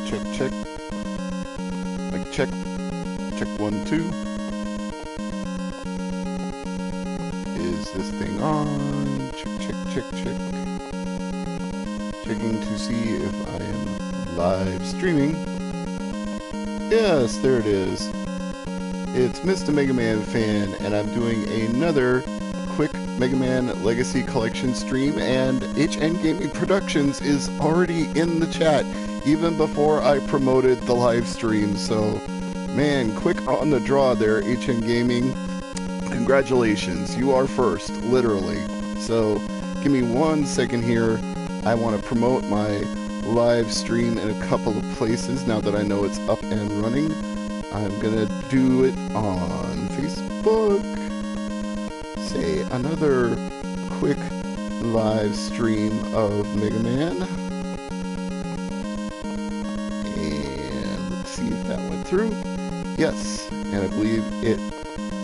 check, check. Like check. Check 1, 2. Is this thing on? Check, check, check, check. Checking to see if I am live streaming. Yes, there it is. It's Mr. MegaManFan, and I'm doing another quick Mega Man Legacy Collection stream, and HN Gaming Productions is already in the chat, even before I promoted the live stream. So, man, quick on the draw there, HN Gaming. Congratulations, you are first, literally. So, give me 1 second here. I want to promote my live stream in a couple of places now that I know it's up and running. I'm gonna do it on Facebook. Say another quick live stream of Mega Man. And let's see if that went through. Yes, and I believe it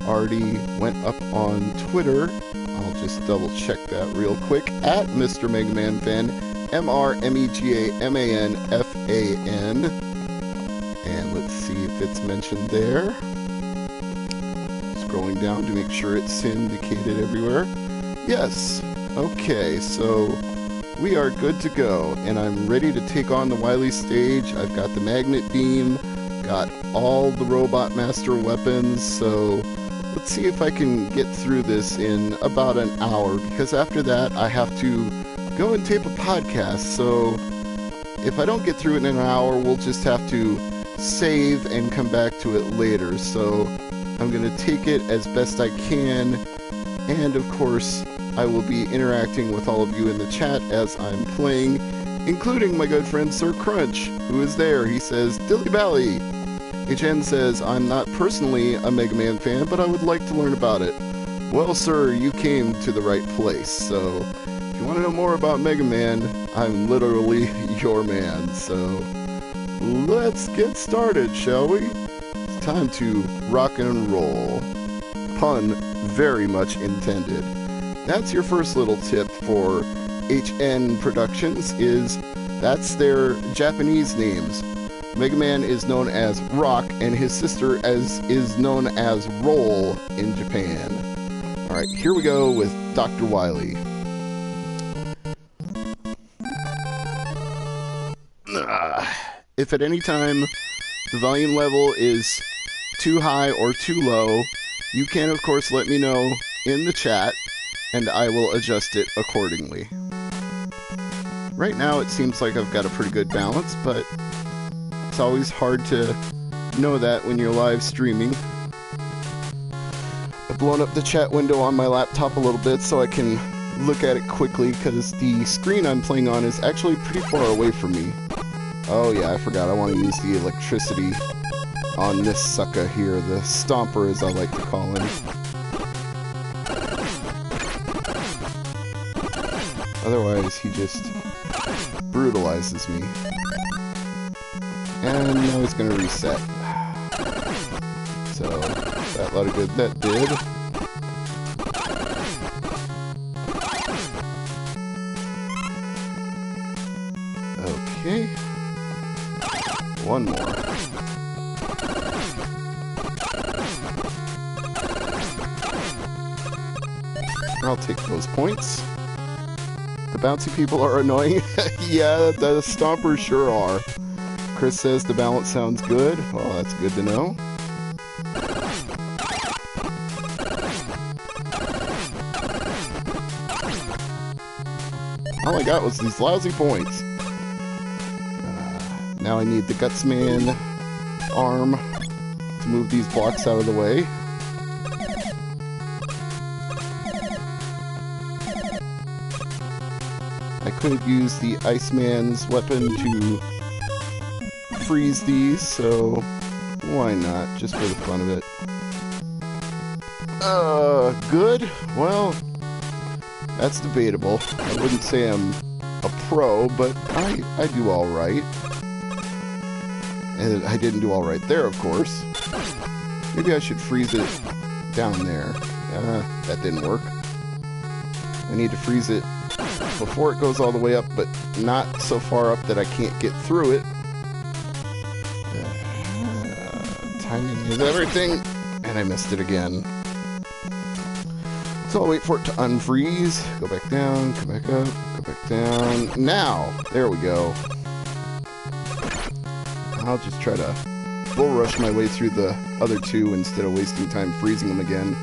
already went up on Twitter. I'll just double check that real quick at Mr. MegaManFan, MrMegaManFan. And let's see if it's mentioned there. Scrolling down to make sure it's syndicated everywhere. Yes. Okay, so we are good to go, and I'm ready to take on the Wily stage. I've got the magnet beam, got all the Robot Master weapons, so let's see if I can get through this in about an hour, because after that I have to go and tape a podcast. So if I don't get through it in an hour, we'll just have to save and come back to it later. So I'm going to take it as best I can, and of course I will be interacting with all of you in the chat as I'm playing, including my good friend Sir Crunch, who is there. He says, Dilly Bally. HN says, I'm not personally a Mega Man fan, but I would like to learn about it. Well, sir, you came to the right place. So if you want to know more about Mega Man, I'm literally your man. So let's get started, shall we? It's time to rock and roll. Pun very much intended. That's your first little tip for HN Productions, is that's their Japanese names. Mega Man is known as Rock, and his sister is known as Roll in Japan. Alright, here we go with Dr. Wily. If at any time the volume level is too high or too low, you can of course let me know in the chat, and I will adjust it accordingly. Right now it seems like I've got a pretty good balance, but it's always hard to know that when you're live streaming. I've blown up the chat window on my laptop a little bit so I can look at it quickly, because the screen I'm playing on is actually pretty far away from me. Oh yeah, I forgot, I want to use the electricity on this sucker here, the Stomper as I like to call him. Otherwise, he just brutalizes me. And now he's going to reset. So, that lot of good that did. Okay. One more. I'll take those points. The bouncy people are annoying. Yeah, the Stompers sure are. Chris says the balance sounds good. Well, that's good to know. All I got was these lousy points. Now I need the Gutsman arm to move these blocks out of the way. I could use the Iceman's weapon to freeze these, so why not, just for the fun of it. Good? Well, that's debatable. I wouldn't say I'm a pro, but I do alright. And I didn't do alright there, of course. Maybe I should freeze it down there. That didn't work. I need to freeze it before it goes all the way up, but not so far up that I can't get through it. Is everything? And I missed it again. So I'll wait for it to unfreeze. Go back down, come back up, go back down. Now! There we go. I'll just try to bull rush my way through the other two instead of wasting time freezing them again.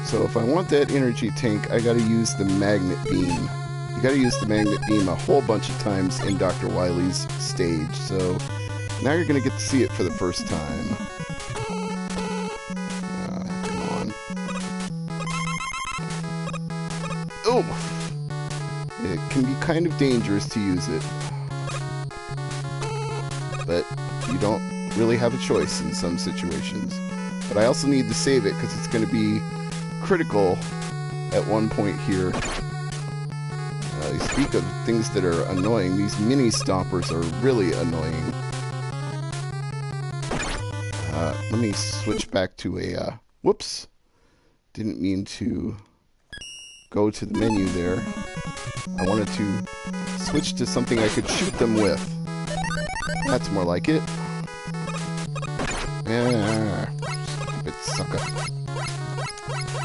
So if I want that energy tank, I gotta use the magnet beam. You gotta use the magnet beam a whole bunch of times in Dr. Wily's stage, so now you're gonna get to see it for the first time. Come on. Oh! It can be kind of dangerous to use it. But you don't really have a choice in some situations. But I also need to save it because it's going to be critical at one point here. You speak of things that are annoying. These mini stompers are really annoying. Let me switch back to a... whoops! Didn't mean to go to the menu there. I wanted to switch to something I could shoot them with. That's more like it. Stupid sucker.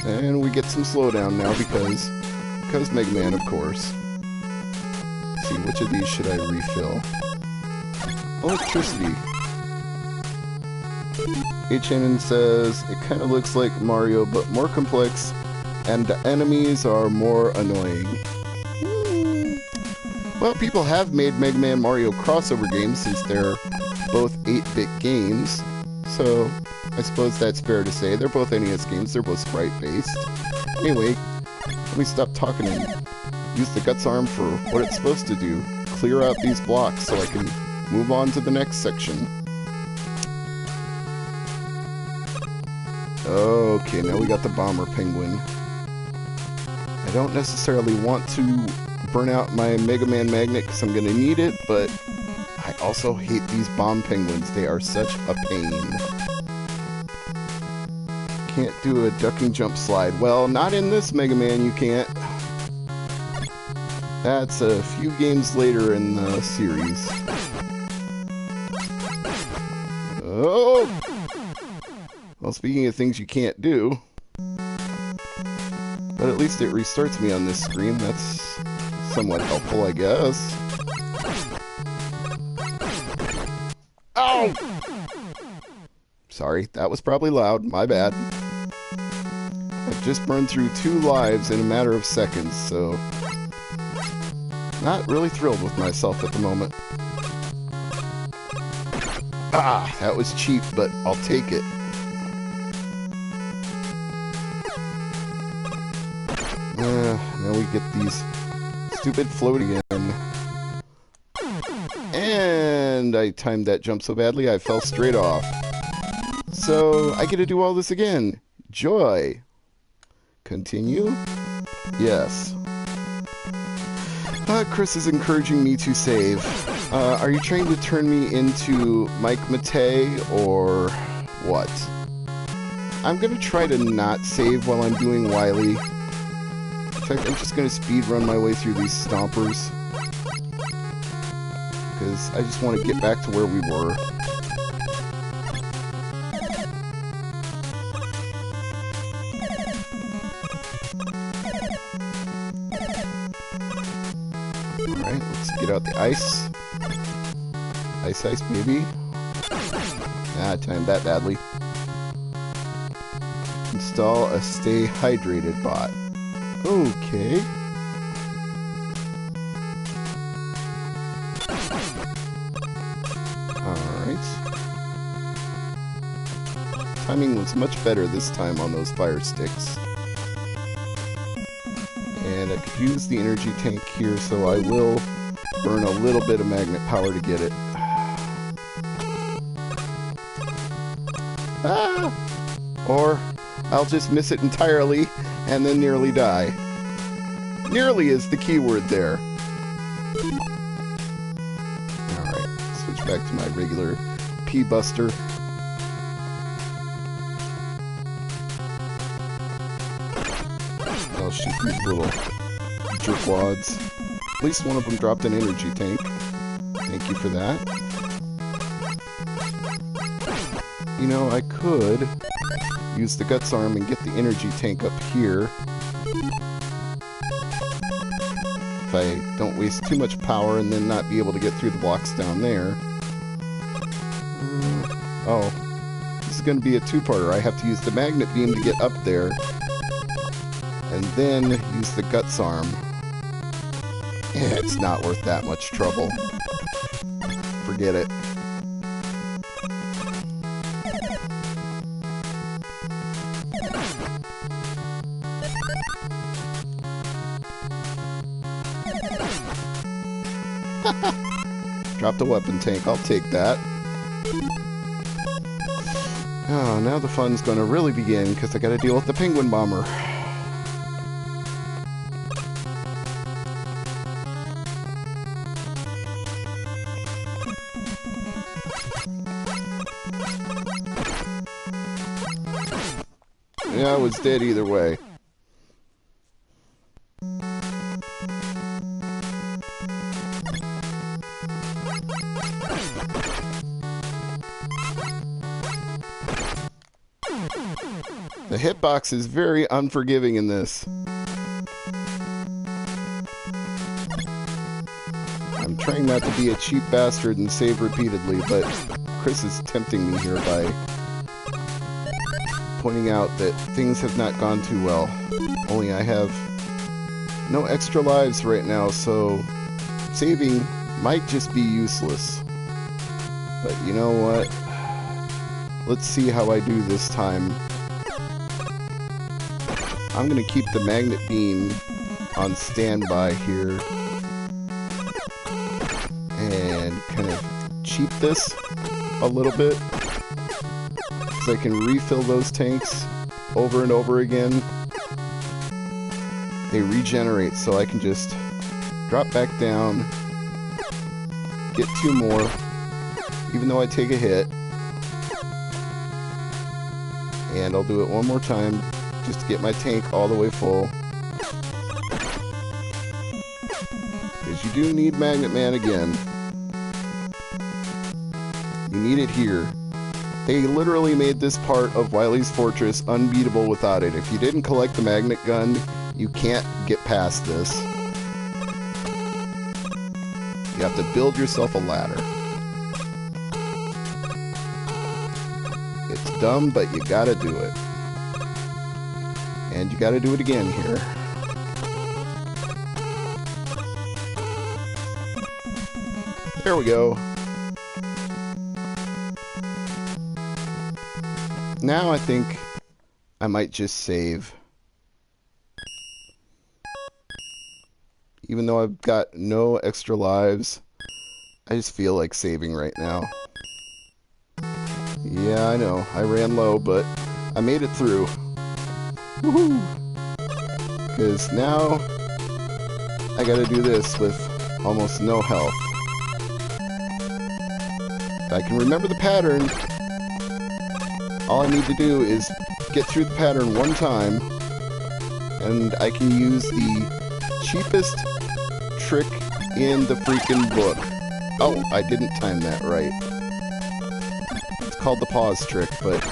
And we get some slowdown now because Mega Man, of course. Let's see, which of these should I refill? Electricity. HNN says, it kind of looks like Mario, but more complex, and the enemies are more annoying. Well, people have made Mega Man Mario crossover games since they're both 8-bit games, so I suppose that's fair to say. They're both NES games, they're both sprite-based. Anyway, let me stop talking and use the Guts arm for what it's supposed to do. Clear out these blocks so I can move on to the next section. Okay, now we got the Bomber Penguin. I don't necessarily want to burn out my Mega Man magnet because I'm going to need it, but I also hate these bomb penguins. They are such a pain. Can't do a ducking jump slide. Well, not in this Mega Man you can't. That's a few games later in the series. Oh! Well, speaking of things you can't do, but at least it restarts me on this screen. That's somewhat helpful, I guess. Ow! Sorry, that was probably loud. My bad. I've just burned through 2 lives in a matter of seconds, so not really thrilled with myself at the moment. Ah, that was cheap, but I'll take it. Now we get these stupid float again. And I timed that jump so badly I fell straight off. So I get to do all this again. Joy. Continue? Yes. Chris is encouraging me to save. Are you trying to turn me into Mike Matei or what? I'm gonna try to not save while I'm doing Wily. In fact, I'm just going to speed run my way through these stompers. Because I just want to get back to where we were. Alright, let's get out the ice. Ice, baby. Ah, I timed that badly. Install a Stay Hydrated bot. Okay. Alright. Timing was much better this time on those fire sticks. And I could use the energy tank here, so I will burn a little bit of magnet power to get it. Ah! Or I'll just miss it entirely and then nearly die. Nearly is the key word there. Alright, switch back to my regular P-Buster. I'll shoot these little jerkwads. At least one of them dropped an energy tank. Thank you for that. you know, I could use the Guts Arm and get the energy tank up here. If I don't waste too much power and then not be able to get through the blocks down there. Oh, this is going to be a two-parter. I have to use the Magnet Beam to get up there, and then use the Guts Arm. Yeah, it's not worth that much trouble. Forget it. Dropped a weapon tank, I'll take that. Oh, now the fun's gonna really begin, because I gotta deal with the penguin bomber. Yeah, I was dead either way. The hitbox is very unforgiving in this. I'm trying not to be a cheap bastard and save repeatedly, but Chris is tempting me here by pointing out that things have not gone too well. Only I have no extra lives right now, so saving might just be useless. But you know what? Let's see how I do this time. I'm gonna keep the Magnet Beam on standby here and kind of cheat this a little bit so I can refill those tanks over and over again. They regenerate, so I can just drop back down, get two more, even though I take a hit. And I'll do it one more time, just to get my tank all the way full. Because you do need Magnet Man again. You need it here. They literally made this part of Wily's Fortress unbeatable without it. If you didn't collect the magnet gun, you can't get past this. You have to build yourself a ladder. It's dumb, but you gotta do it. And you gotta do it again here. There we go. Now I think I might just save. Even though I've got no extra lives, I just feel like saving right now. Yeah, I know. I ran low, but I made it through. Woohoo! Because now I gotta do this with almost no health. If I can remember the pattern, all I need to do is get through the pattern one time, and I can use the cheapest trick in the freaking book. Oh, I didn't time that right. It's called the pause trick, but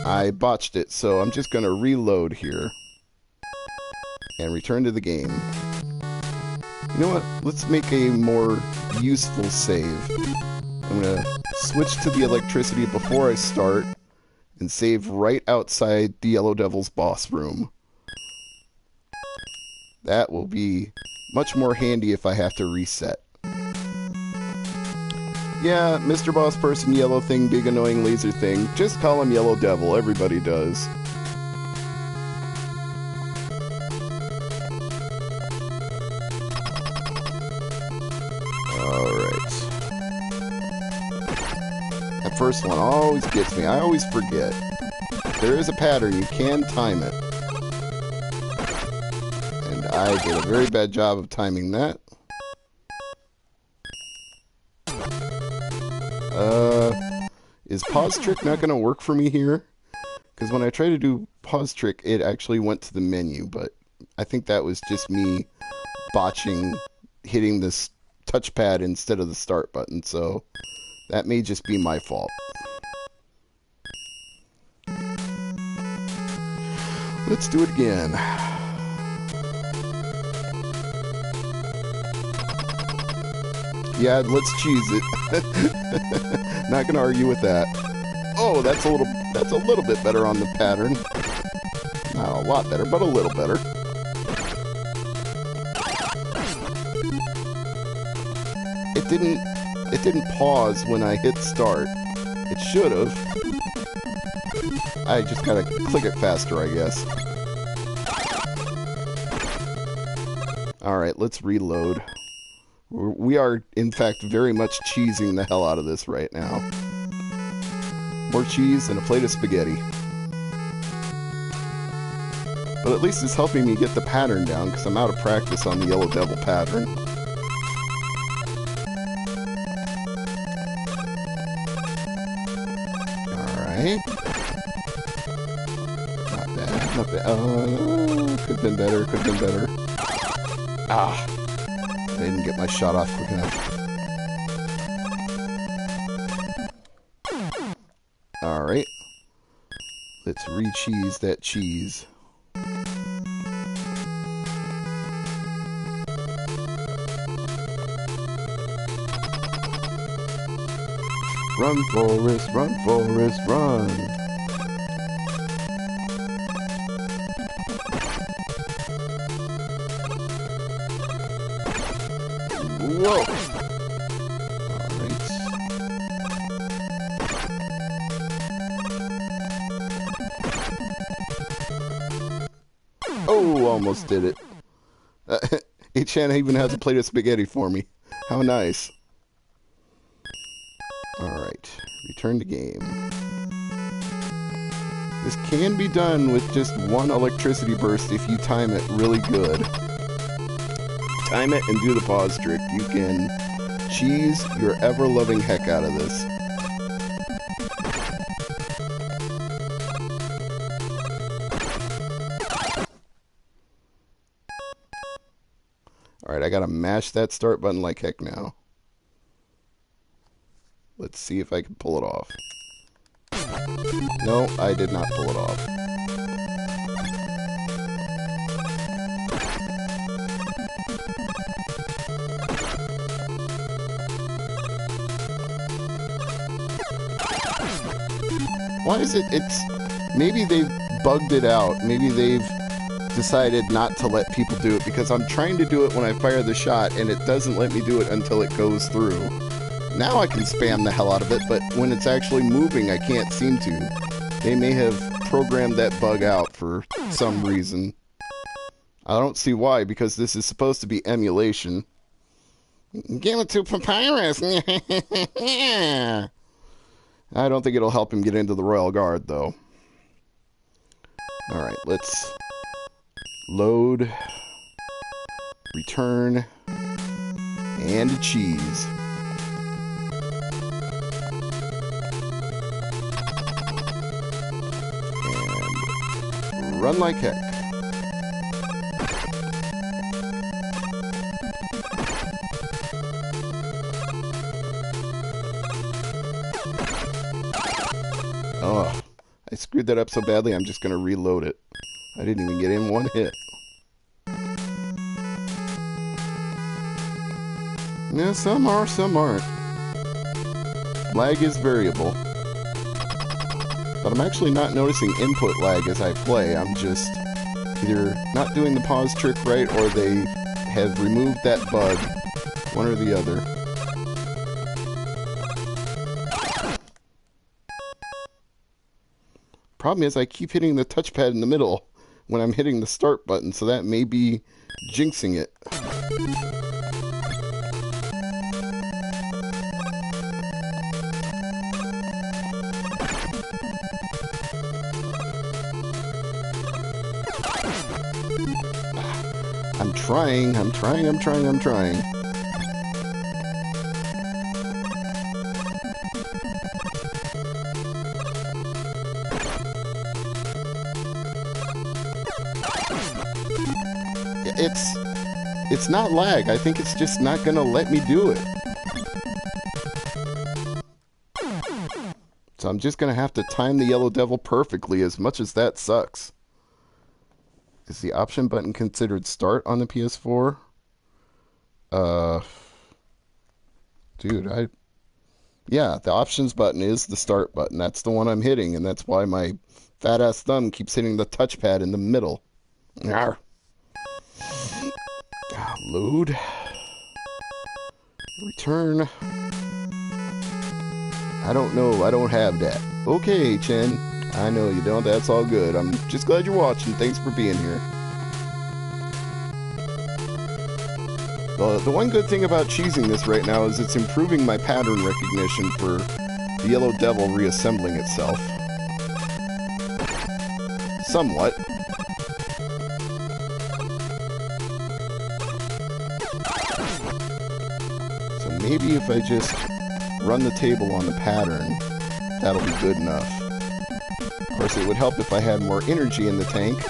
I botched it, so I'm just gonna reload here and return to the game. You know what? Let's make a more useful save. I'm gonna switch to the electricity before I start and save right outside the Yellow Devil's boss room. That will be much more handy if I have to reset. Yeah, Mr. Boss Person, Yellow Thing, Big Annoying Laser Thing. Just call him Yellow Devil. Everybody does. Alright. That first one always gets me. I always forget. There is a pattern. You can time it. And I did a very bad job of timing that. Is pause trick not going to work for me here? Because when I tried to do pause trick, it actually went to the menu, but I think that was just me botching hitting this touchpad instead of the start button, so that may just be my fault. Let's do it again. Yeah, let's cheese it. Not gonna argue with that. Oh, that's a little bit better on the pattern. Not a lot better, but a little better. It didn't pause when I hit start. It should have. I just gotta click it faster, I guess. Alright, let's reload. We are, in fact, very much cheesing the hell out of this right now. More cheese and a plate of spaghetti. But at least it's helping me get the pattern down, because I'm out of practice on the Yellow Devil pattern. Alright. Not bad, not bad. Could've been better, could've been better. Ah! I didn't get my shot off quick enough. Alright. Let's re-cheese that cheese. Run, Forrest, run, Forrest, run! Whoa! Alright. Oh, almost did it. H-Chan even has a plate of spaghetti for me. How nice. Alright. Return to game. This can be done with just one electricity burst if you time it really good. Time it and do the pause trick. You can cheese your ever-loving heck out of this. Alright, I gotta mash that start button like heck now. Let's see if I can pull it off. No, I did not pull it off. Why is it? Maybe they've bugged it out. Maybe they've decided not to let people do it, because I'm trying to do it when I fire the shot and it doesn't let me do it until it goes through. Now I can spam the hell out of it, but when it's actually moving, I can't seem to. They may have programmed that bug out for some reason. I don't see why, because this is supposed to be emulation. Give it to Papyrus! I don't think it'll help him get into the Royal Guard, though. Alright, let's load, return, and cheese. And run like heck. Oh, I screwed that up so badly, I'm just going to reload it. I didn't even get in one hit. Yeah, some are, some aren't. Lag is variable. But I'm actually not noticing input lag as I play. I'm just either not doing the pause trick right, or they have removed that bug. One or the other. Problem is, I keep hitting the touchpad in the middle when I'm hitting the start button, so that may be jinxing it. I'm trying. It's not lag. I think it's just not gonna let me do it. So I'm just gonna have to time the Yellow Devil perfectly, as much as that sucks. Is the option button considered start on the PS4? Dude, yeah, the options button is the start button. That's the one I'm hitting, and that's why my fat ass thumb keeps hitting the touchpad in the middle. Arr. Load. Return. I don't know. I don't have that. Okay, Chen. I know you don't. That's all good. I'm just glad you're watching. Thanks for being here. The one good thing about cheesing this right now is it's improving my pattern recognition for the Yellow Devil reassembling itself. Somewhat. So maybe if I just run the table on the pattern, that'll be good enough. Of course, it would help if I had more energy in the tank.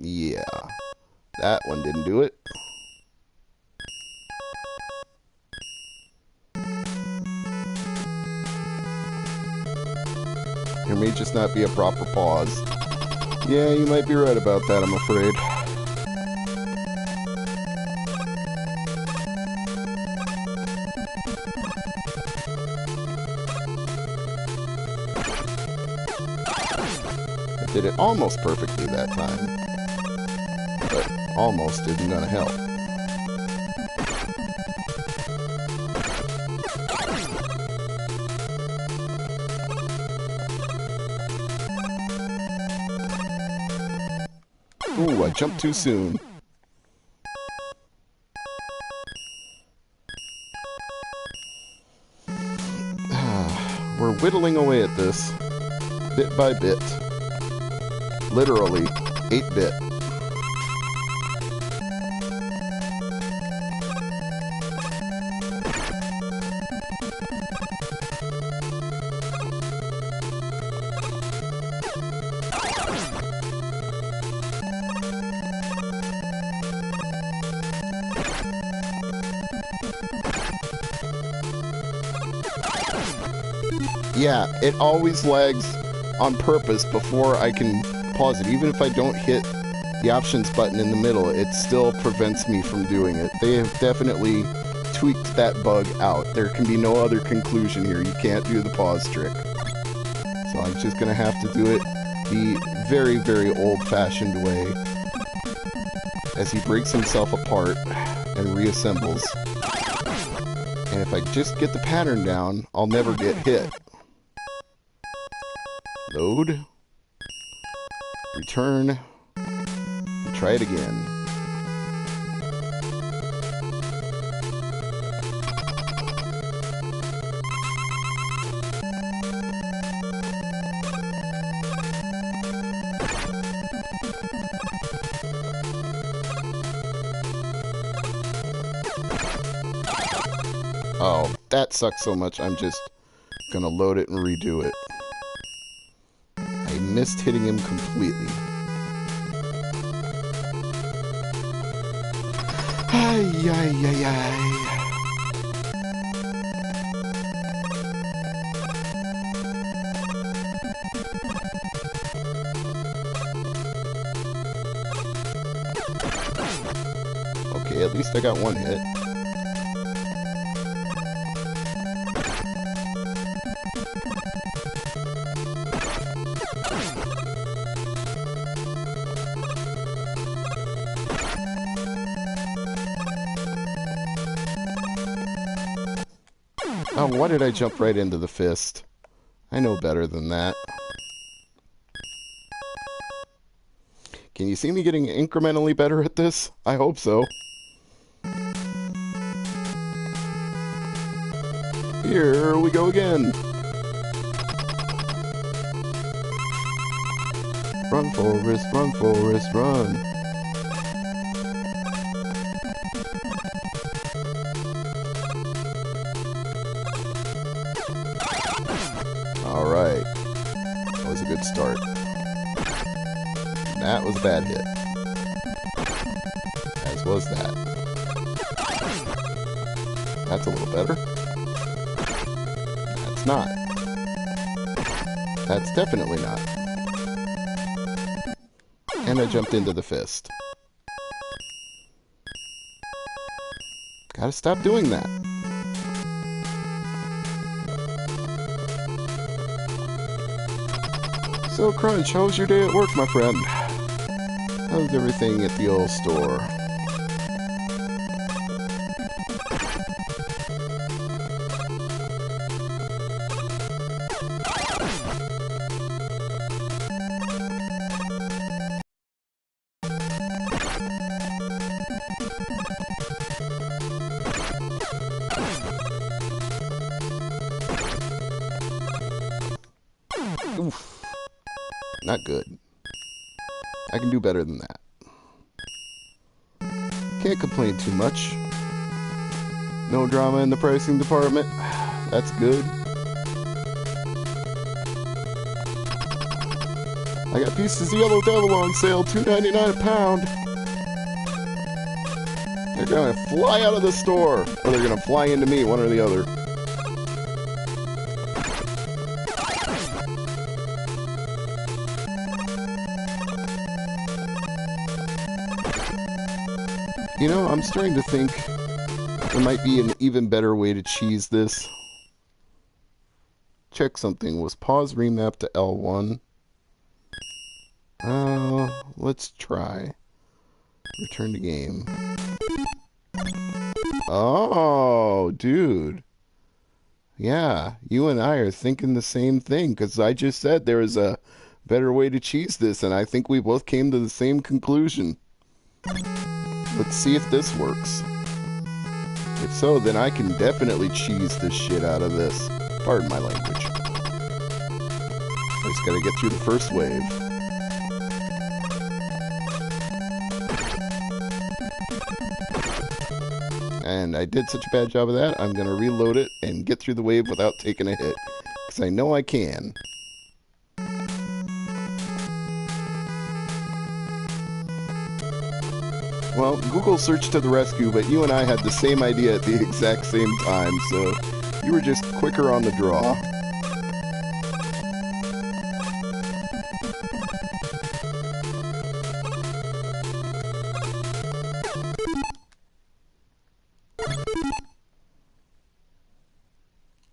Yeah, that one didn't do it. There may just not be a proper pause. Yeah, you might be right about that, I'm afraid. I did it almost perfectly that time. But almost isn't gonna help. Ooh, I jumped too soon. We're whittling away at this, bit by bit. Literally, 8-bit. Yeah, it always lags on purpose before I can pause it. Even if I don't hit the options button in the middle, it still prevents me from doing it. They have definitely tweaked that bug out. There can be no other conclusion here. You can't do the pause trick. So I'm just going to have to do it the very, very old-fashioned way as he breaks himself apart and reassembles. And if I just get the pattern down, I'll never get hit. Load. Return. And try it again. Oh, that sucks so much, I'm just gonna load it and redo it. I missed hitting him completely. Ay, ay, ay, ay. Okay, at least I got one hit. Oh, why did I jump right into the fist? I know better than that. Can you see me getting incrementally better at this? I hope so. Here we go again. Run, Forrest, run, Forrest, run. Alright. That was a good start. That was a bad hit. As was that. That's a little better. That's not. That's definitely not. And I jumped into the fist. Gotta stop doing that. So, Crunch, how was your day at work, my friend? How's everything at the old store? Oof. Not good. I can do better than that. Can't complain too much. No drama in the pricing department. That's good. I got pieces of Yellow Devil on sale, $2.99 a pound. They're gonna fly out of the store, or they're gonna fly into me, one or the other. You know, I'm starting to think there might be an even better way to cheese this. Check something. Was pause remap to L1? Let's try. Return to game. Oh, dude. Yeah, you and I are thinking the same thing, because I just said there is a better way to cheese this, and I think we both came to the same conclusion. Let's see if this works. If so, then I can definitely cheese the shit out of this. Pardon my language. I just gotta get through the first wave. And I did such a bad job of that, I'm gonna reload it and get through the wave without taking a hit. Because I know I can. Well, Google search to the rescue, but you and I had the same idea at the exact same time, so you were just quicker on the draw.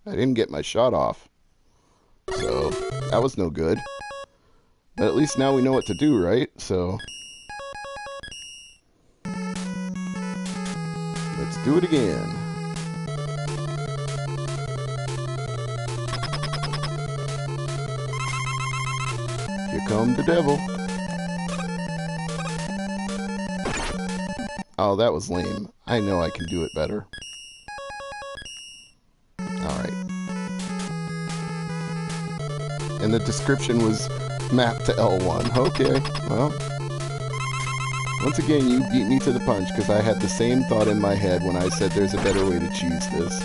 I didn't get my shot off, so that was no good. But at least now we know what to do, right? So let's do it again. Here come the devil. Oh, that was lame. I know I can do it better. Alright. And the description was mapped to L1. Okay, well. Once again, you beat me to the punch, because I had the same thought in my head when I said there's a better way to cheese this.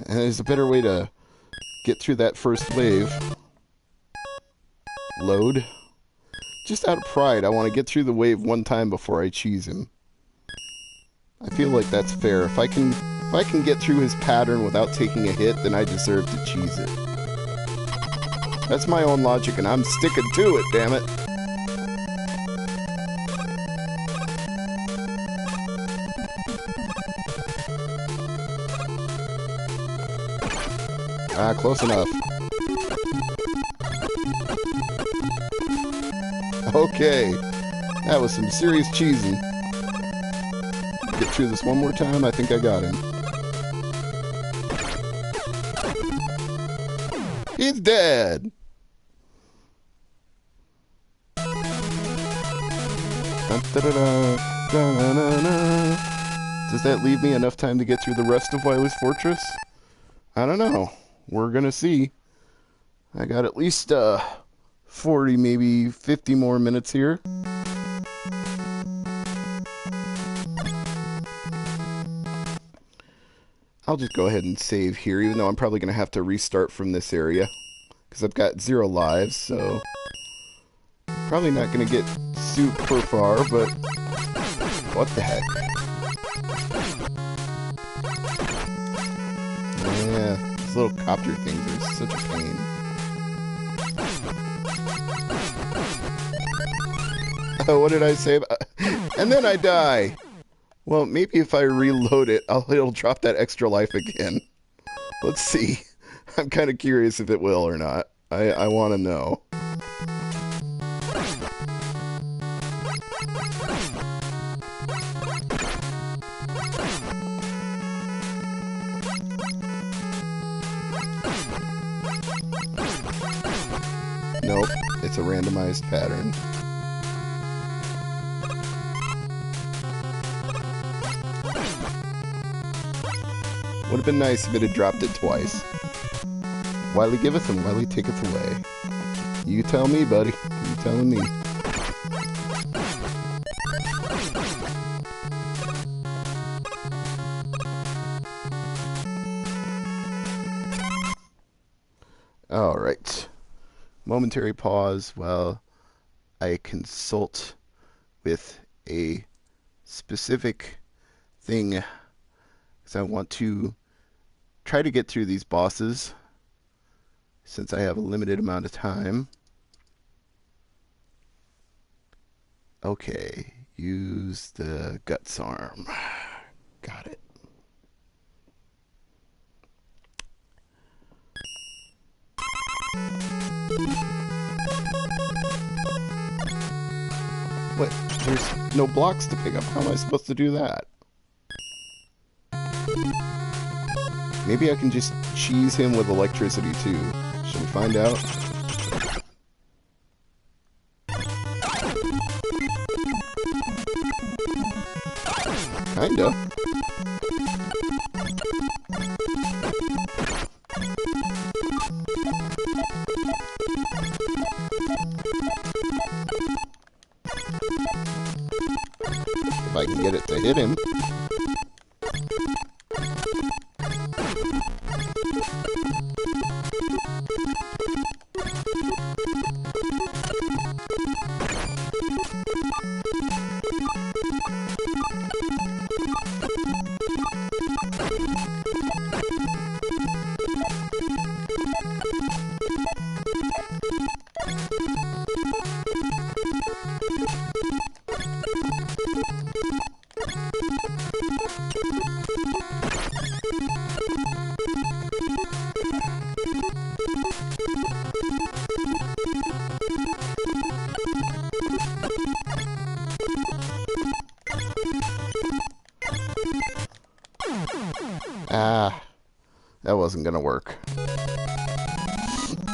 And there's a better way to get through that first wave. Load. Just out of pride, I want to get through the wave one time before I cheese him. I feel like that's fair. If I can get through his pattern without taking a hit, then I deserve to cheese it. That's my own logic, and I'm sticking to it, damn it. Ah, close enough. Okay. That was some serious cheesing. Get through this one more time. I think I got him. He's dead. Does that leave me enough time to get through the rest of Wily's Fortress? I don't know. We're gonna see. I got at least 40, maybe 50 more minutes here. I'll just go ahead and save here, even though I'm probably gonna have to restart from this area, because I've got 0 lives, so probably not gonna get super far, but what the heck. Yeah, these little copter things are such a pain. What did I say? And then I die. Well, maybe if I reload it, it'll drop that extra life again. Let's see. I'm kind of curious if it will or not. I want to know. Nope, it's a randomized pattern. Would have been nice if it had dropped it twice. Wily giveth and Wily taketh away. You tell me, buddy. You telling me. Alright. Momentary pause while I consult with a specific thing, because I want to try to get through these bosses since I have a limited amount of time. Okay, use the guts arm. Got it. What? There's no blocks to pick up. How am I supposed to do that? Maybe I can just cheese him with electricity too. Shall we find out? Kinda. If I can get it to hit him. Ah, that wasn't gonna work.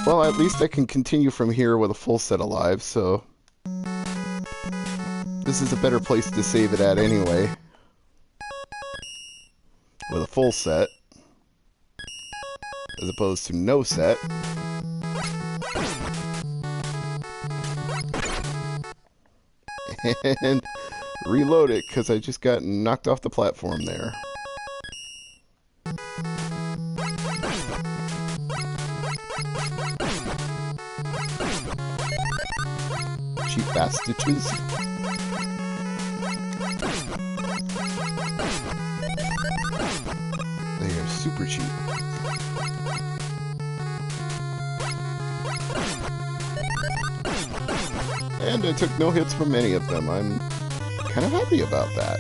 Well, at least I can continue from here with a full set of lives, so this is a better place to save it at anyway. With a full set, as opposed to no set. And reload it, because I just got knocked off the platform there. Cheap bastards. They are super cheap. And I took no hits from any of them. I'm kind of happy about that.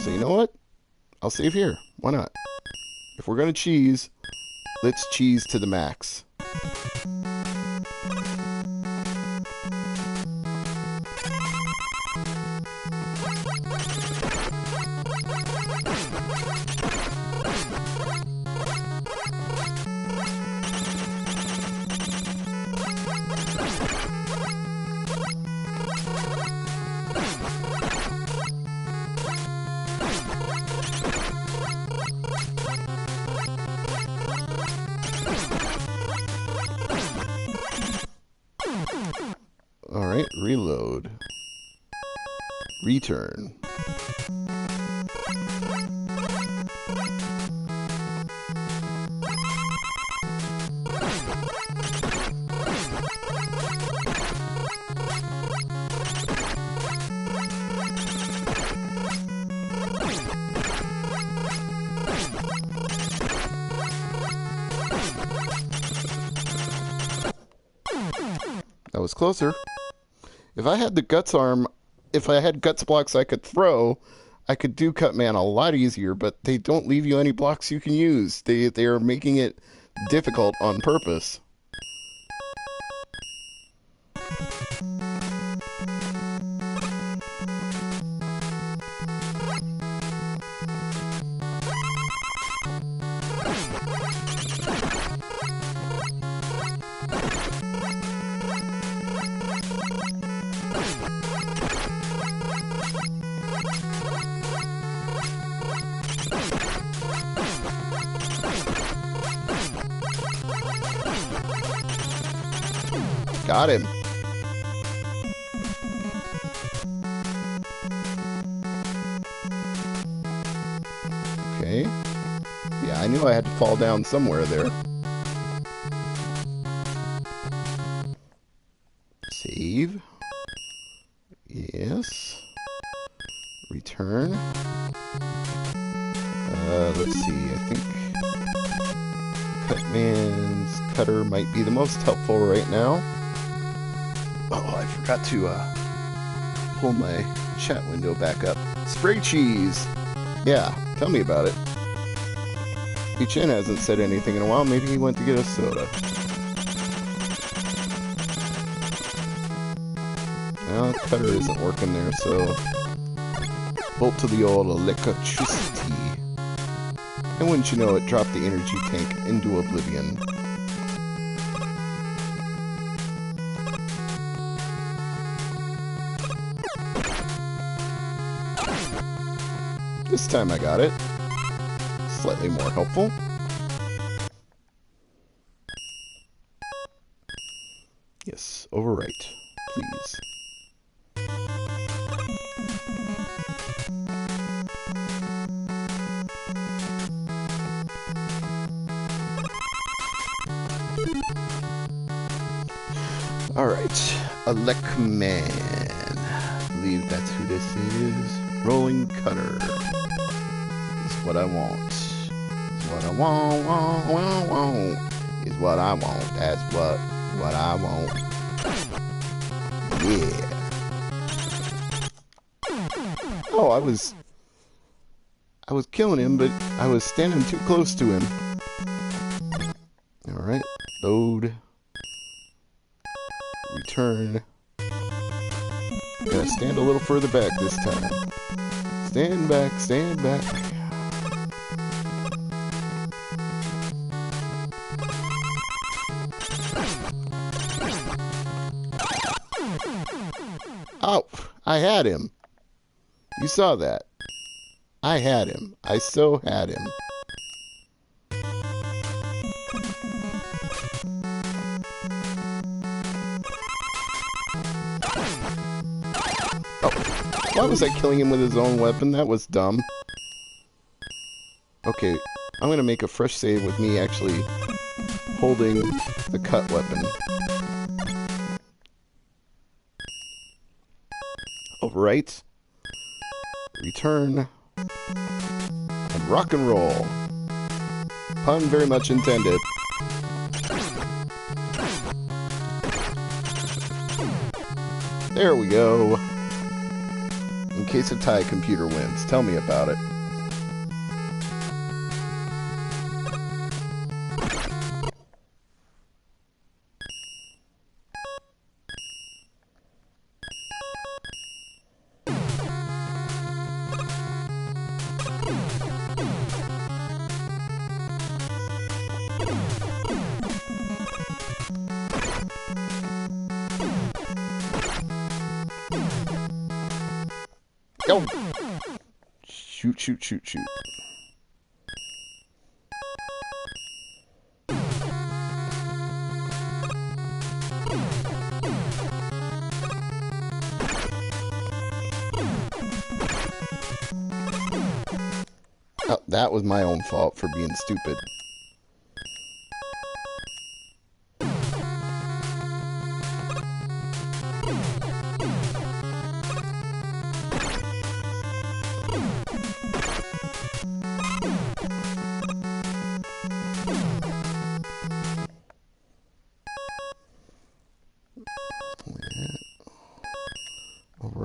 So you know what? I'll save here. Why not? If we're gonna cheese, let's cheese to the max. Alright, reload. Return. That was closer. If I had the guts arm, if I had guts blocks I could throw, I could do Cutman a lot easier, but they don't leave you any blocks you can use. They are making it difficult on purpose. Got him. Okay. Yeah, I knew I had to fall down somewhere there. Save. Yes. Return. Let's see. I think Cutman's cutter might be the most helpful right now. Oh, I forgot to pull my chat window back up. Spray cheese! Yeah, tell me about it. Chen hasn't said anything in a while. Maybe he went to get a soda. Well, cutter isn't working there, so bolt to the old electricity. And wouldn't you know it, dropped the energy tank into oblivion. This time I got it. Slightly more helpful. Yes, overwrite, please. Alright, MegaManFan. I believe that's who this is. Rolling cutter. Is what I want. Is what I want. Is what I want. That's what I want. Yeah. Oh, I was killing him, but I was standing too close to him. Alright, load. Return. Gotta stand a little further back this time. Stand back, stand back. Oh, I had him. You saw that. I had him. I so had him. Oh, why was I killing him with his own weapon? That was dumb. Okay, I'm gonna make a fresh save with me actually holding the cut weapon. Overwrite. Return. And rock and roll. Pun very much intended. There we go. In case a tie computer wins. Tell me about it. Go! Shoot, shoot, shoot, shoot. Oh, that was my own fault for being stupid.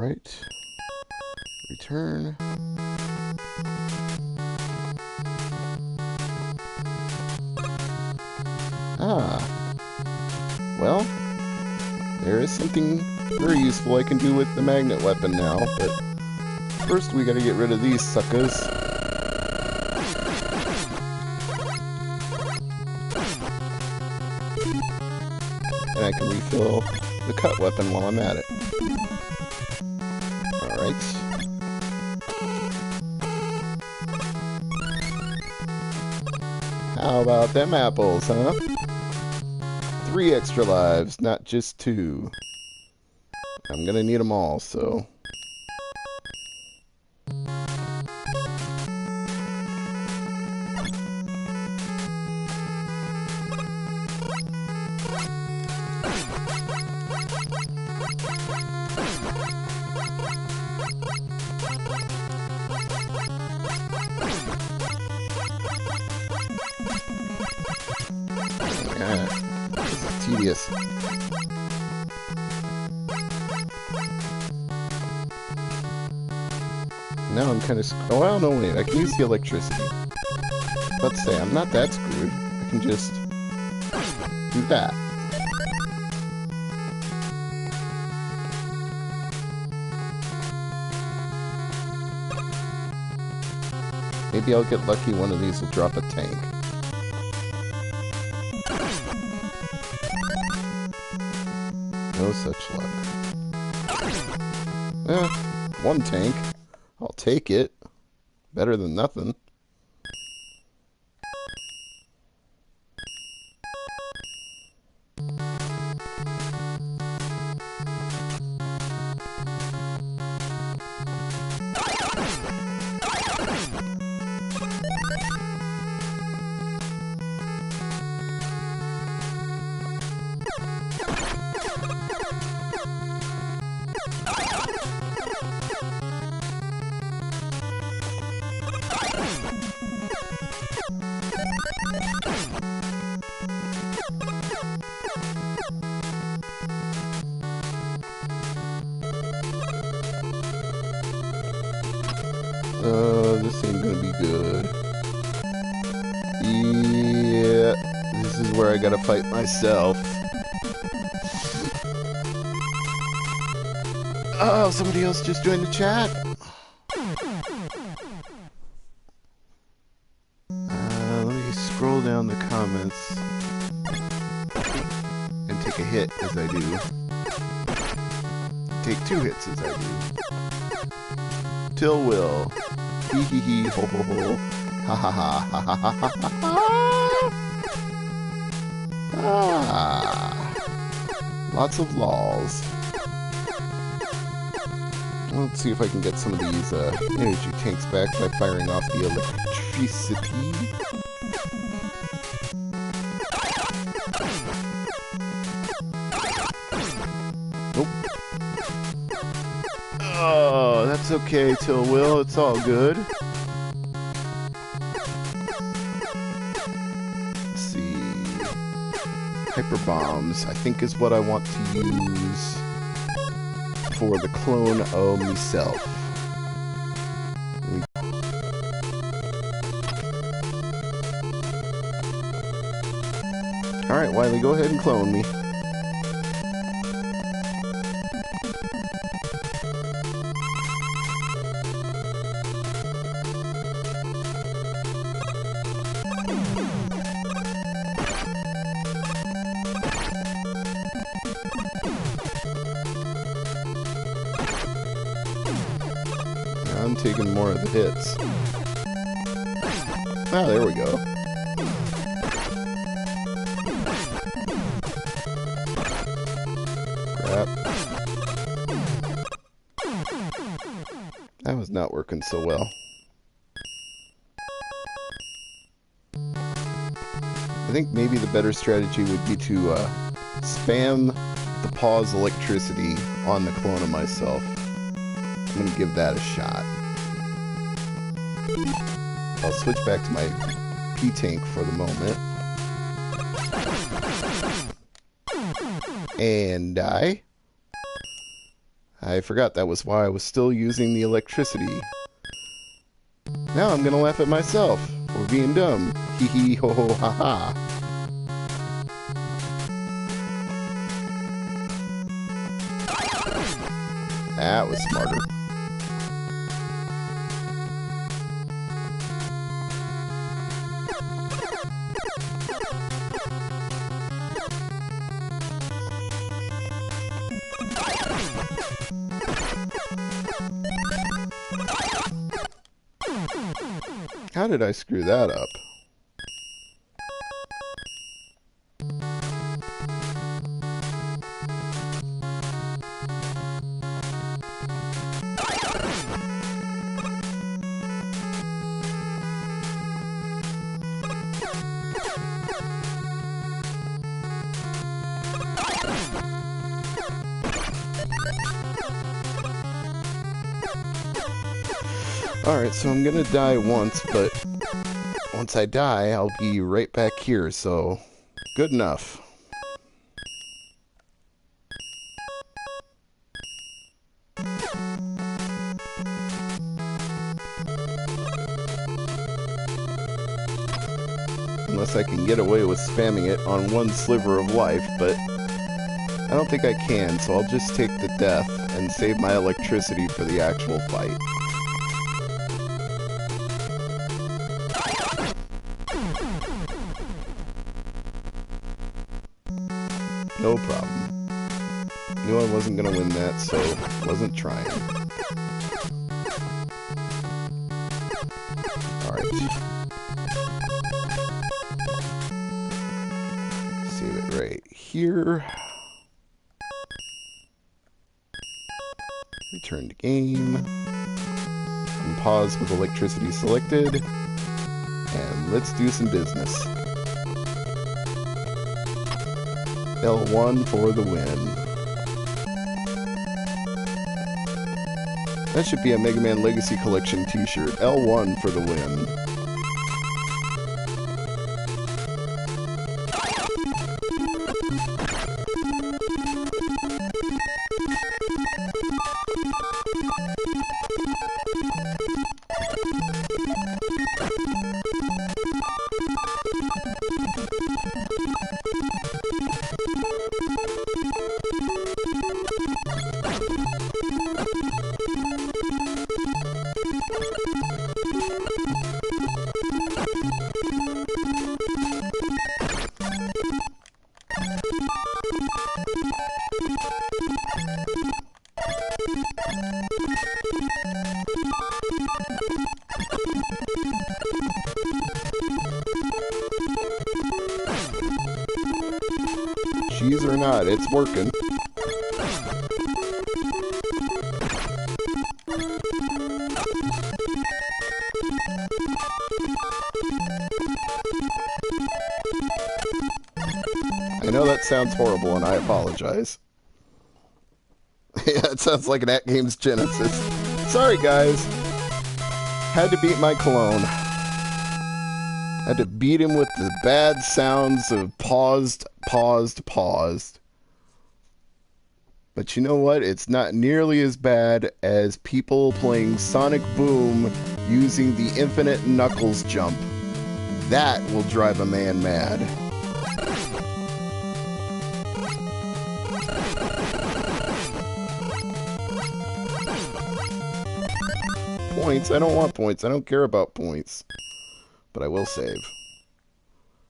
Alright. Return. Ah. Well, there is something very useful I can do with the magnet weapon now, but first we gotta get rid of these suckers. And I can refill the cut weapon while I'm at it. Alright. How about them apples, huh? 3 extra lives, not just 2. I'm gonna need them all, so... This is tedious. Now I'm kind of... Oh, well, no, wait. I can use the electricity. Let's say I'm not that screwed. I can just do that. Maybe I'll get lucky one of these will drop a tank. No such luck. Eh, 1 tank. I'll take it. Better than nothing. This ain't gonna be good. Yeah, this is where I gotta fight myself. Oh, somebody else just joined the chat. Let me scroll down the comments and take a hit as I do. Take 2 hits as I do. Till will. Hee hee hee, ho ho ho. Ha ha ha ha ha ha ha ha. Ah. Lots of laws. Let's see if I can get some of these energy tanks back by firing off the electricity. Nope. Oh, that's okay, Till Will. It's all good. Let's see. Hyper bombs, I think, is what I want to use for the clone of myself. Alright, Wily, go ahead and clone me. I'm taking more of the hits. Ah, there we go. Crap. That was not working so well. I think maybe the better strategy would be to spam the pause electricity on the clone of myself. I'm going to give that a shot. I'll switch back to my P-Tank for the moment. And die. I forgot that was why I was still using the electricity. Now I'm gonna laugh at myself for being dumb. Hee hee ho ho ha ha. That was smarter. How did I screw that up? Alright, so I'm gonna die once, but once I die, I'll be right back here, so good enough. Unless I can get away with spamming it on one sliver of life, but I don't think I can, so I'll just take the death and save my electricity for the actual fight. No problem. Knew I wasn't gonna win that, so wasn't trying. Alright. Save it right here. Return to game. And pause with electricity selected. And let's do some business. L1 for the win. That should be a Mega Man Legacy Collection t-shirt. L1 for the win. Cheese or not, it's working. I know that sounds horrible, and I apologize. Yeah, it sounds like an At Games Genesis. Sorry, guys. Had to beat my clone. Had to beat him with the bad sounds of paused. But you know what? It's not nearly as bad as people playing Sonic Boom using the infinite Knuckles jump. That will drive a man mad. Points? I don't want points. I don't care about points. But I will save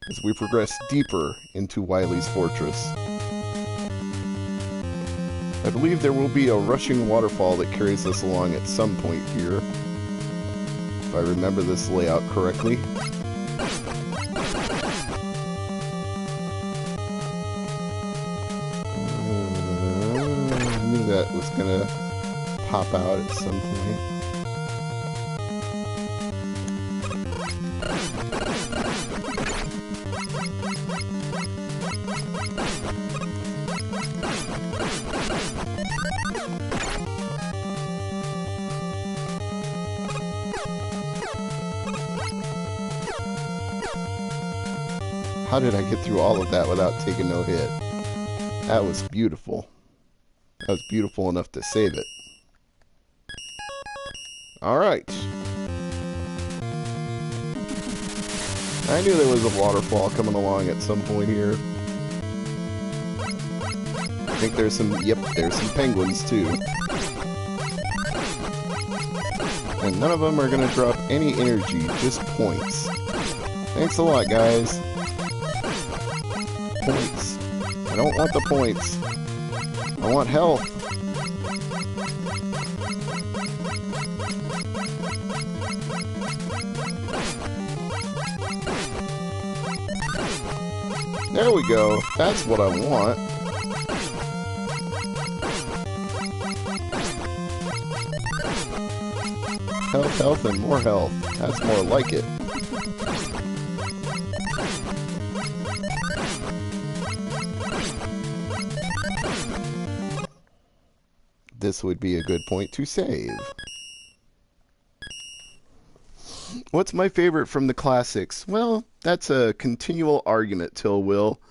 as we progress deeper into Wily's fortress. I believe there will be a rushing waterfall that carries us along at some point here, if I remember this layout correctly. I knew that was gonna pop out at some point. How did I get through all of that without taking no hit? That was beautiful. That was beautiful enough to save it. Alright. I knew there was a waterfall coming along at some point here. I think there's some, yep, there's some penguins too. And none of them are going to drop any energy, just points. Thanks a lot, guys. Points. I don't want the points. I want health. There we go. That's what I want. Health, health, and more health. That's more like it. This would be a good point to save. What's my favorite from the classics? Well, that's a continual argument, Till Will.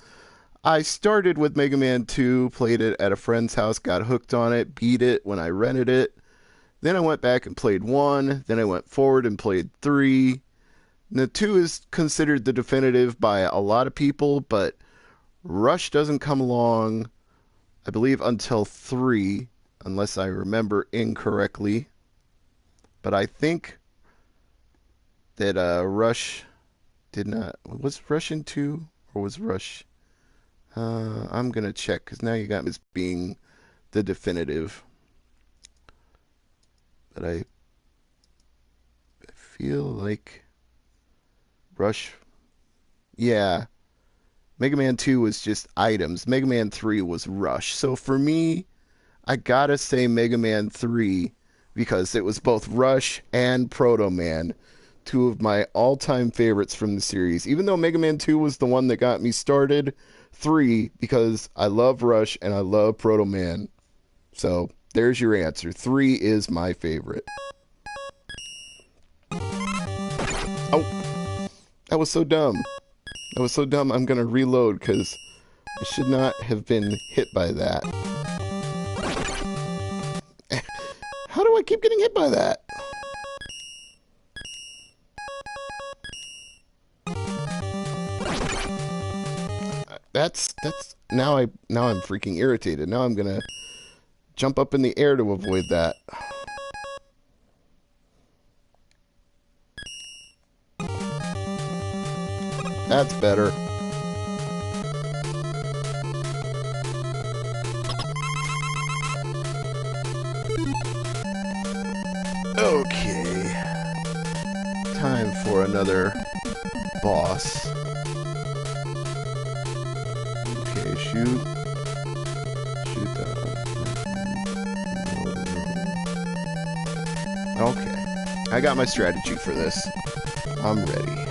I started with Mega Man 2, played it at a friend's house, got hooked on it, beat it when I rented it. Then I went back and played 1. Then I went forward and played 3. Now 2 is considered the definitive by a lot of people, but Rush doesn't come along, I believe, until 3, unless I remember incorrectly. But I think that Rush did not... Was Rush in 2? Or was Rush... I'm going to check, because now you got me as being the definitive. But I feel like Rush... Yeah. Mega Man 2 was just items. Mega Man 3 was Rush. So for me, I gotta say Mega Man 3, because it was both Rush and Proto Man. Two of my all-time favorites from the series. Even though Mega Man 2 was the one that got me started, 3, because I love Rush and I love Proto Man. So, there's your answer. 3 is my favorite. Oh! That was so dumb. That was so dumb, I'm gonna reload, because I should not have been hit by that. How do I keep getting hit by that? That's now I'm freaking irritated. Now I'm gonna jump up in the air to avoid that. That's better. Okay. Time for another boss. Okay, shoot. Shoot that. Okay. I got my strategy for this. I'm ready.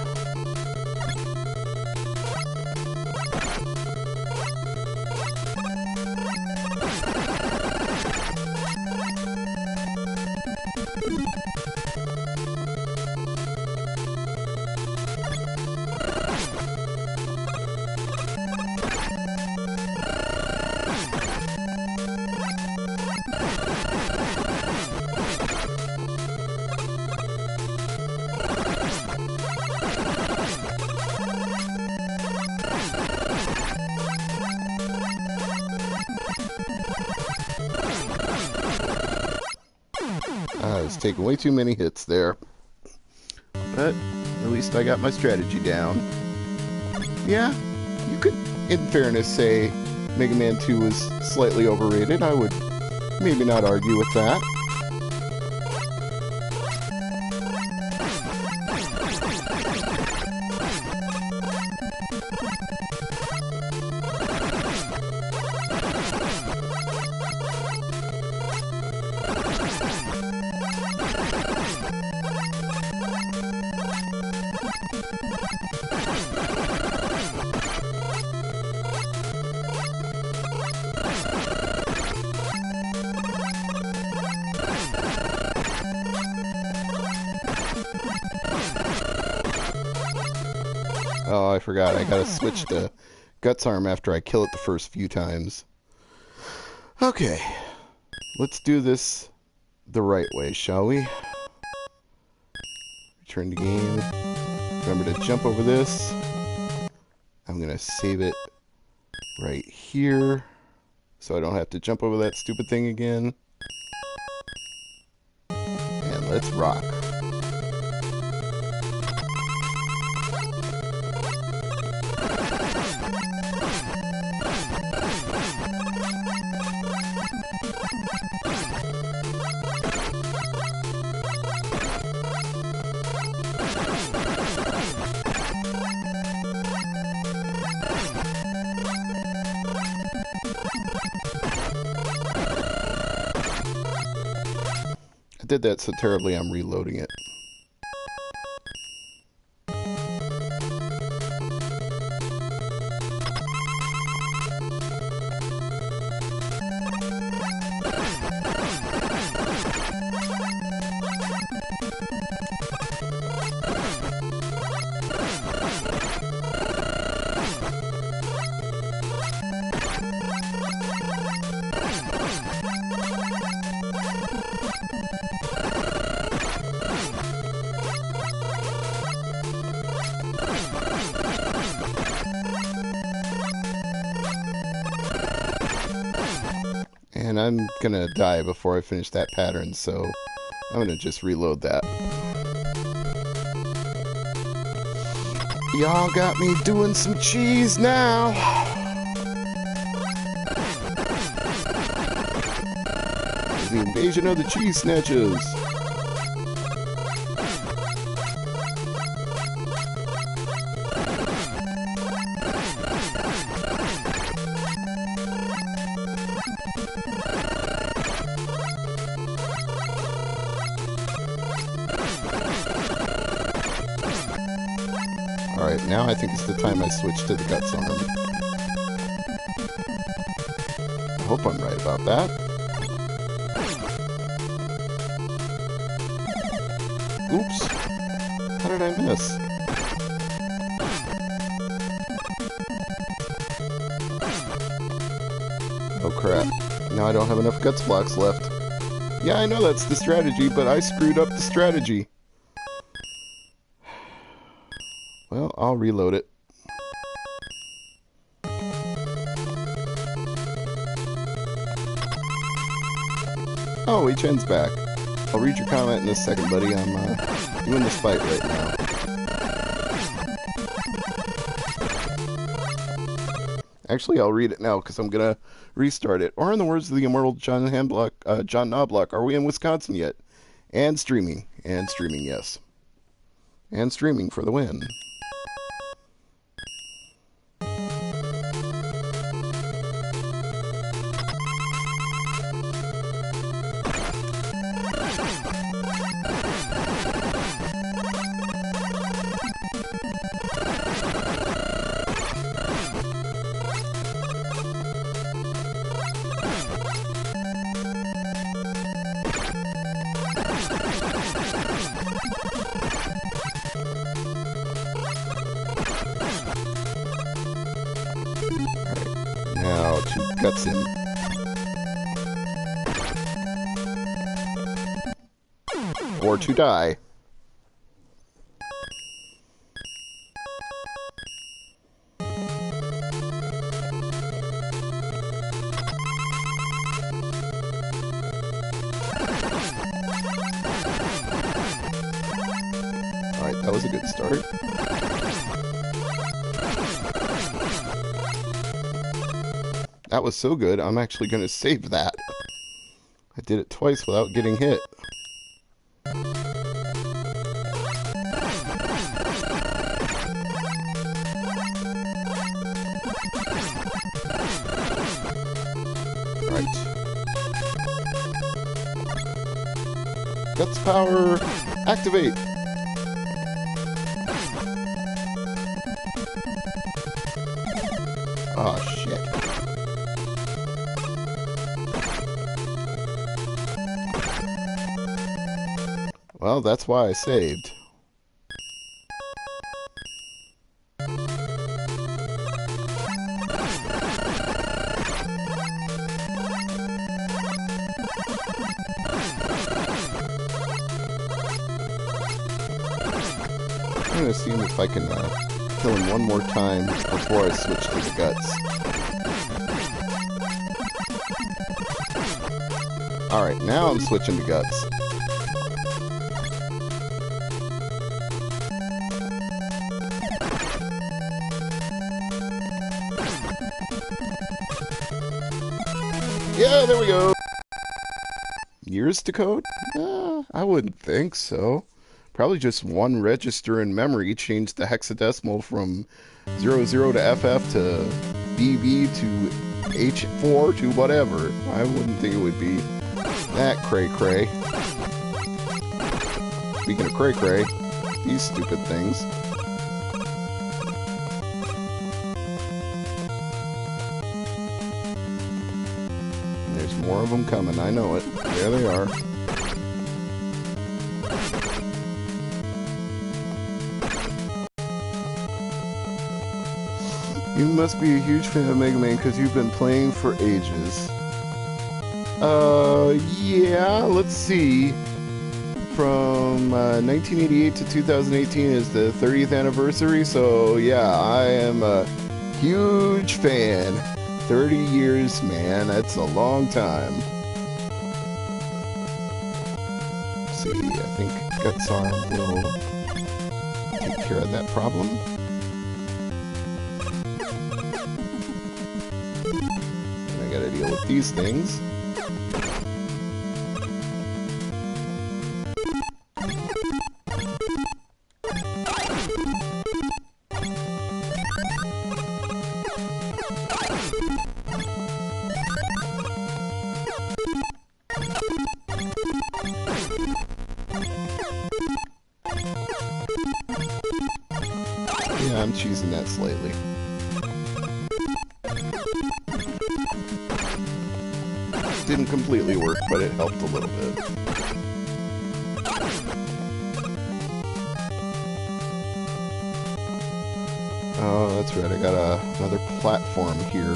I was taking way too many hits there. But at least I got my strategy down. Yeah, you could, in fairness, say Mega Man 2 was slightly overrated. I would maybe not argue with that. Oh, I forgot. I gotta switch to Guts Arm after I kill it the first few times. Okay, let's do this the right way, shall we? Return to game. Remember to jump over this. I'm going to save it right here so I don't have to jump over that stupid thing again. And let's rock. I did that so terribly I'm reloading it. And I'm gonna die before I finish that pattern, so I'm gonna just reload that. Y'all got me doing some cheese now. It's the invasion of the cheese snatches. Alright, now I think it's the time I switch to the guts arm. I hope I'm right about that. Oops. How did I miss? Oh crap. Now I don't have enough guts blocks left. Yeah, I know that's the strategy, but I screwed up the strategy. Well, I'll reload it. Oh, HN's back. I'll read your comment in a second, buddy. I'm doing this fight right now. Actually, I'll read it now because I'm going to restart it. Or in the words of the immortal John Knobloch, are we in Wisconsin yet? And streaming. And streaming, yes. And streaming for the win. Now to guts him. Or to die. Alright, that was a good start. That was so good, I'm actually going to save that. I did it twice without getting hit. Right. Guts power, activate! Ah, shit. Well, that's why I saved. gonna see if I can kill him one more time before I switch to the guts. Alright, now I'm switching to guts. Yeah, there we go. Years to code? I wouldn't think so. Probably just one register in memory changed the hexadecimal from 00 to FF to BB to H4 to whatever. I wouldn't think it would be that cray-cray. Speaking of cray-cray, these stupid things. There's more of them coming, I know it. There they are. You must be a huge fan of Mega Man because you've been playing for ages. Yeah, let's see. From 1988 to 2018 is the 30th anniversary, so yeah, I am a huge fan. 30 years, man, that's a long time. Let's see, I think Guts Arm will take care of that problem. And I gotta deal with these things. Yeah, I'm cheesing that slightly. Didn't completely work, but it helped a little bit. Oh, that's right, I got another platform here.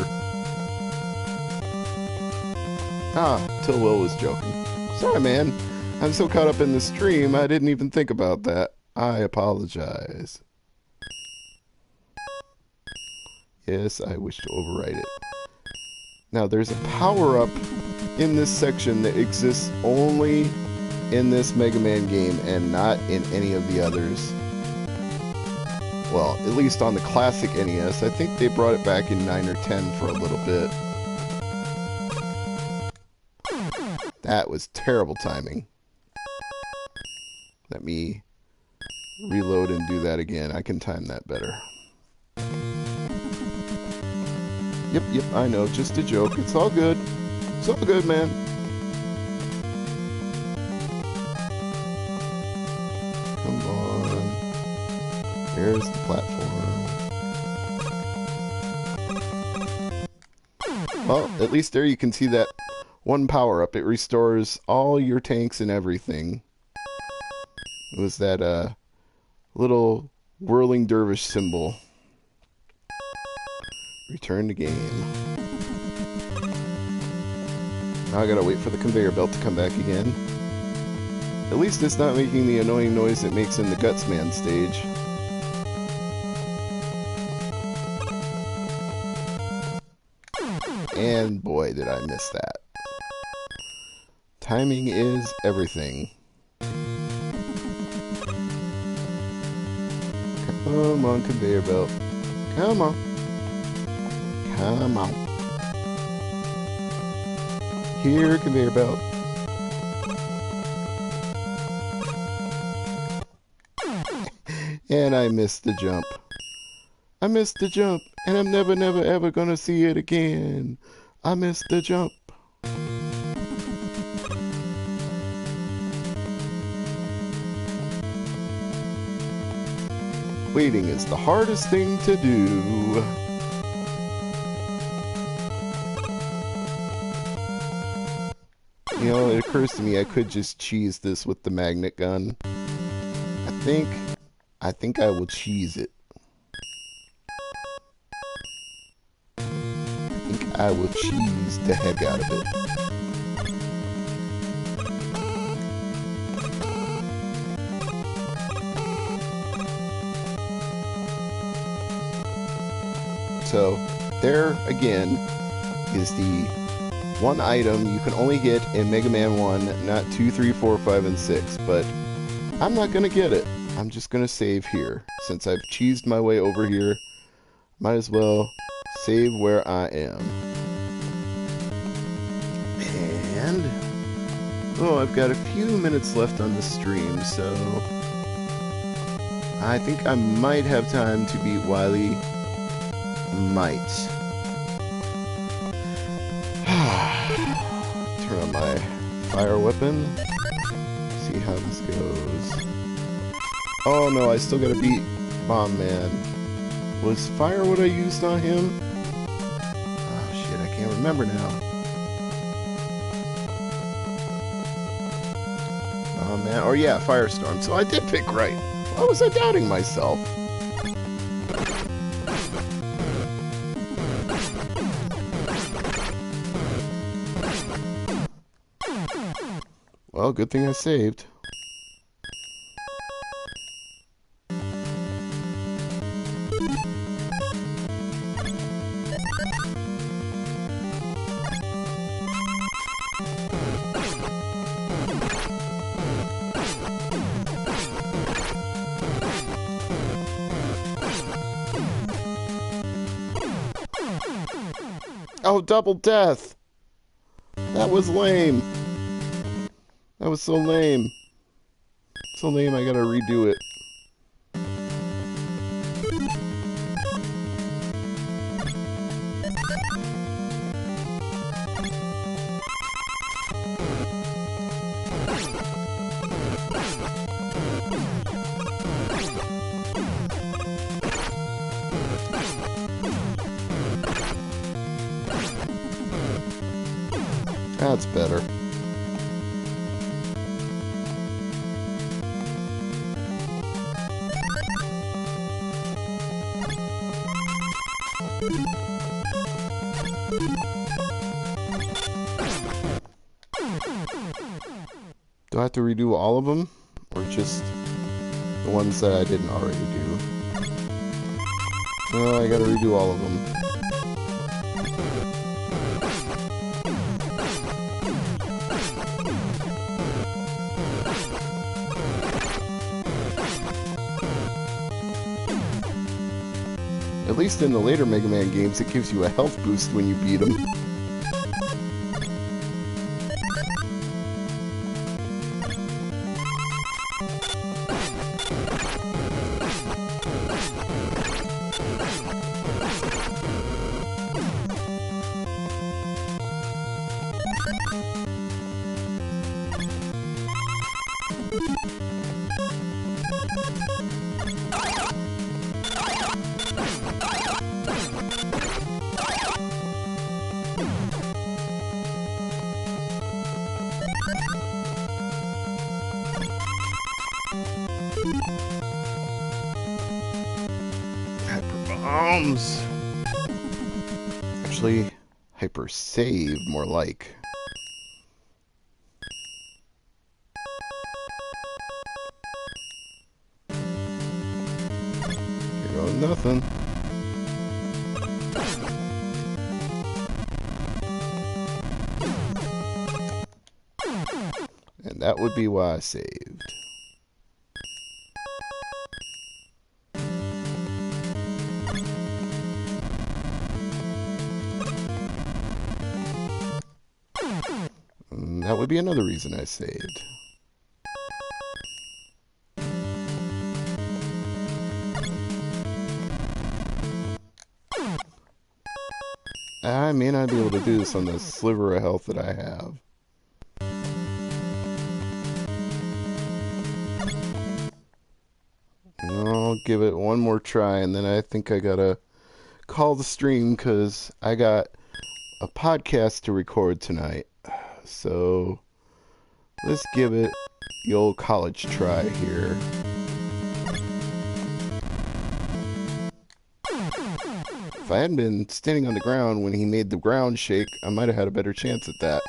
Ah, Till Will was joking. Sorry, man. I'm so caught up in the stream, I didn't even think about that. I apologize. Yes, I wish to overwrite it. Now, there's a power-up in this section that exists only in this Mega Man game and not in any of the others. Well, at least on the classic NES. I think they brought it back in 9 or 10 for a little bit. That was terrible timing. Let me reload and do that again. I can time that better. Yep, I know. Just a joke. It's all good. It's all good, man. Come on. There's the platform. Well, at least there you can see that one power-up. It restores all your tanks and everything. It was that little whirling dervish symbol. Return to game. Now I gotta wait for the conveyor belt to come back again. At least it's not making the annoying noise it makes in the Gutsman stage. And boy, did I miss that. Timing is everything. Come on, conveyor belt. Come on. Come on. Here, conveyor belt. And I missed the jump. I missed the jump, and I'm never ever gonna see it again. I missed the jump. Waiting is the hardest thing to do. You know, it occurs to me I could just cheese this with the magnet gun. I think I will cheese it. I think I will cheese the heck out of it. So there again is the one item you can only get in Mega Man 1, not 2, 3, 4, 5, and 6. But I'm not going to get it. I'm just going to save here. Since I've cheesed my way over here, might as well save where I am. And oh, I've got a few minutes left on the stream, so I think I might have time to beat Wily. Might. Turn on my fire weapon. See how this goes. Oh no, I still gotta beat Bomb Man. Was fire what I used on him? Oh shit, I can't remember now. Oh man, or yeah, Firestorm. So I did pick right. Why was I doubting myself? Well, good thing I saved. Oh, double death! That was lame. That was so lame. So lame I gotta redo it. That's better. Do I have to redo all of them? Or just the ones that I didn't already do? Well, I gotta redo all of them. At least in the later Mega Man games, it gives you a health boost when you beat them. Bombs! Actually, hyper save, more like. Here goes nothing. And that would be why I saved. And that would be another reason I saved. I may not be able to do this on the sliver of health that I have. I'll give it one more try, and then I think I gotta call the stream because I got a podcast to record tonight. So let's give it the old college try here. If I hadn't been standing on the ground when he made the ground shake, I might have had a better chance at that.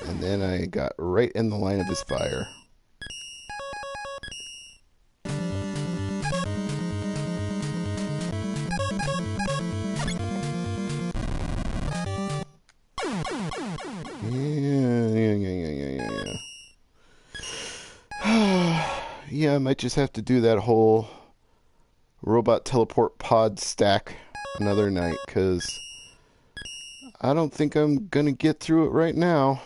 And then I got right in the line of his fire. I might just have to do that whole robot teleport pod stack another night, because I don't think I'm gonna get through it right now.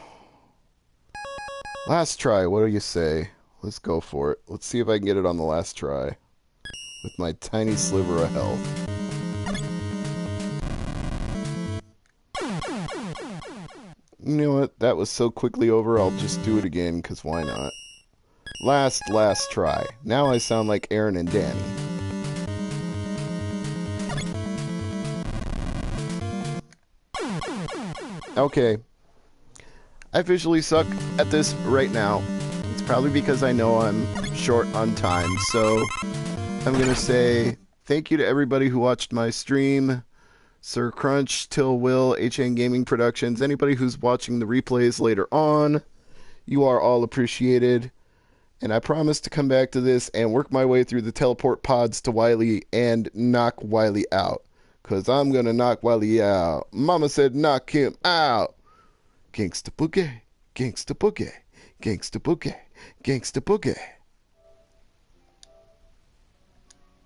Last try, what do you say? Let's go for it. Let's see if I can get it on the last try with my tiny sliver of health. You know what? That was so quickly over, I'll just do it again, because why not? Last try. Now I sound like Aaron and Danny. Okay. I visually suck at this right now. It's probably because I know I'm short on time, so I'm going to say thank you to everybody who watched my stream. Sir Crunch, Till Will, HN Gaming Productions, anybody who's watching the replays later on, you are all appreciated. And I promise to come back to this and work my way through the teleport pods to Wily and knock Wily out. Because I'm going to knock Wily out. Mama said knock him out. Gangsta boogie, gangsta boogie, gangsta boogie, gangsta boogie.